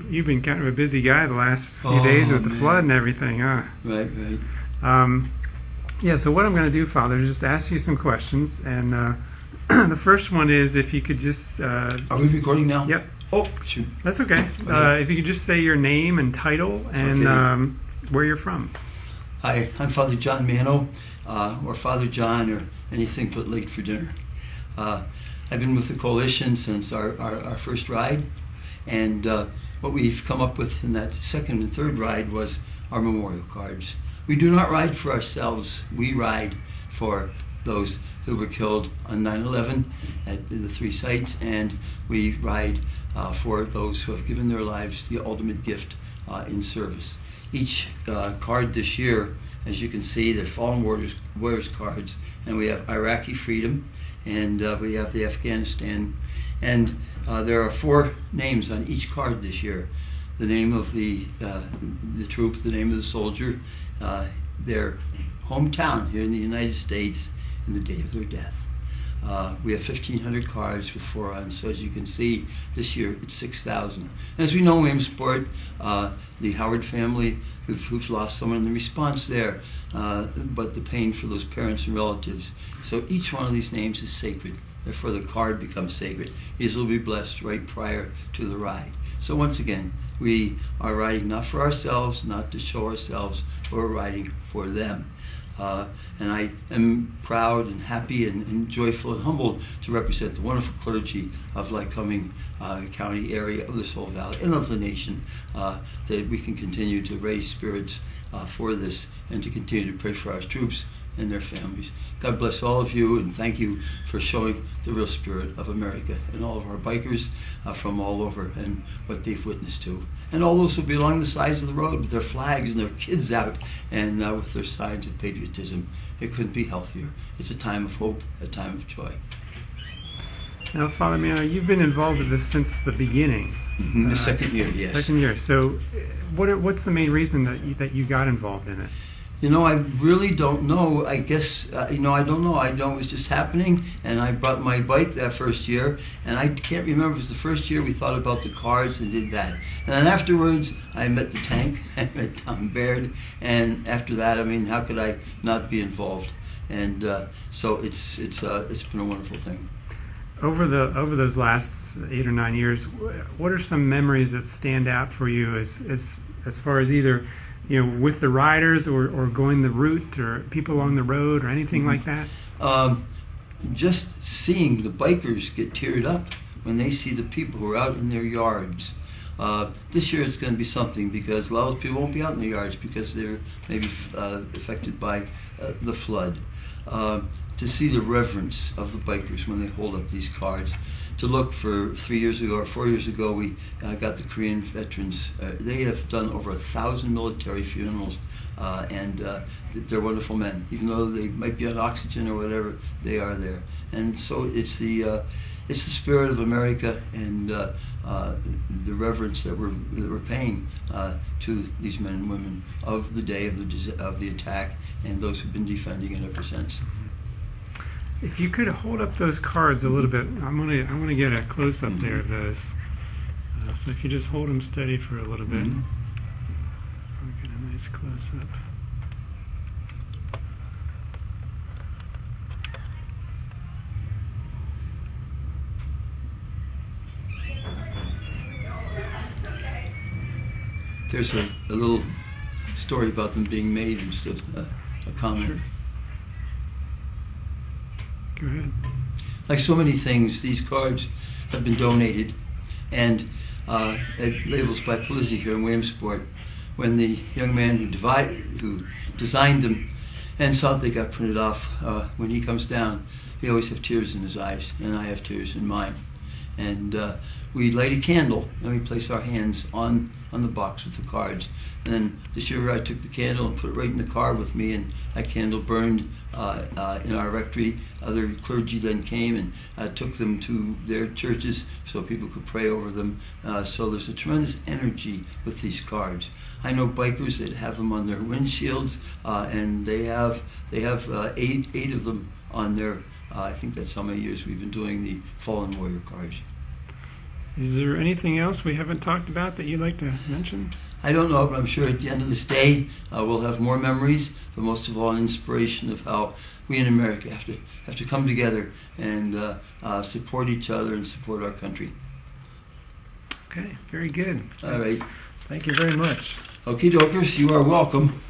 You've been kind of a busy guy the last few days with the flood and everything, huh? Right, right. Yeah, so what I'm going to do, Father, is just ask you some questions. And the first one is if you could just... Are we recording now? Yep. Oh, shoot. That's okay. If you could just say your name and title and where you're from. Hi, I'm Father John Manno, or Father John, or anything but late for dinner. I've been with the Coalition since our first ride, and what we've come up with in that second and third ride was our memorial cards. We do not ride for ourselves. We ride for those who were killed on 9/11 at the three sites, and we ride for those who have given their lives the ultimate gift in service. Each card this year, as you can see, they're fallen warriors cards, and we have Iraqi freedom, and we have the Afghanistan, and there are 4 names on each card this year. The name of the troop, the name of the soldier, their hometown here in the United States, and the day of their death. We have 1,500 cards with 4 on, so as you can see, this year it's 6,000. As we know, Williamsport, the Howard family, who've lost someone in the response there, but the pain for those parents and relatives. So each one of these names is sacred. Therefore, the card becomes sacred. These will be blessed right prior to the ride. So once again, we are riding not for ourselves, not to show ourselves, but we're riding for them. And I am proud and happy and joyful and humbled to represent the wonderful clergy of Lycoming County area, of this whole valley, and of the nation, that we can continue to raise spirits for this and to continue to pray for our troops and their families. God bless all of you, and thank you for showing the real spirit of America and all of our bikers from all over and what they've witnessed to. And all those who be along the sides of the road with their flags and their kids out and with their signs of patriotism. It couldn't be healthier. It's a time of hope, a time of joy. Now, Father Manno, you've been involved with this since the beginning. Mm-hmm. The second year, yes. Second year. So what's the main reason that you got involved in it? You know, I really don't know. I guess, I don't know. I know it was just happening, and I brought my bike that first year, and I can't remember. It was the first year we thought about the cards and did that. And then afterwards, I met the tank, I met Tom Baird, and after that, I mean, how could I not be involved? And so it's been a wonderful thing. Over those last 8 or 9 years, what are some memories that stand out for you as far as either with the riders or going the route or people along the road or anything like that? Just seeing the bikers get teared up when they see the people who are out in their yards. This year it's going to be something because a lot of people won't be out in their yards because they're maybe affected by the flood. To see the reverence of the bikers when they hold up these cards. To look for 3 years ago or 4 years ago, we got the Korean veterans. They have done over 1,000 military funerals, and they're wonderful men. Even though they might be on oxygen or whatever, they are there. And so it's the spirit of America and the reverence that we're paying to these men and women of the day of the attack and those who've been defending it ever since. If you could hold up those cards a little bit, I want to get a close up there of those. So if you just hold them steady for a little bit, I'll get a nice close up. There's a little story about them being made instead of a comment. Sure. Go ahead. Like so many things, these cards have been donated, and at Labels by Polizzi here in Williamsport, when the young man who designed them and saw they got printed off, when he comes down, he always have tears in his eyes, and I have tears in mine. And we light a candle, and we place our hands on the box with the cards. And then this year I took the candle and put it right in the car with me, and that candle burned in our rectory. Other clergy then came and took them to their churches so people could pray over them. So there's a tremendous energy with these cards. I know bikers that have them on their windshields, and they have eight of them on their. I think that's how many years we've been doing the Fallen Warrior cards. Is there anything else we haven't talked about that you'd like to mention? I don't know, but I'm sure at the end of this day we'll have more memories, but most of all an inspiration of how we in America have to come together and support each other and support our country. Okay, very good. All right. Thank you very much. Okie dokers, you are welcome.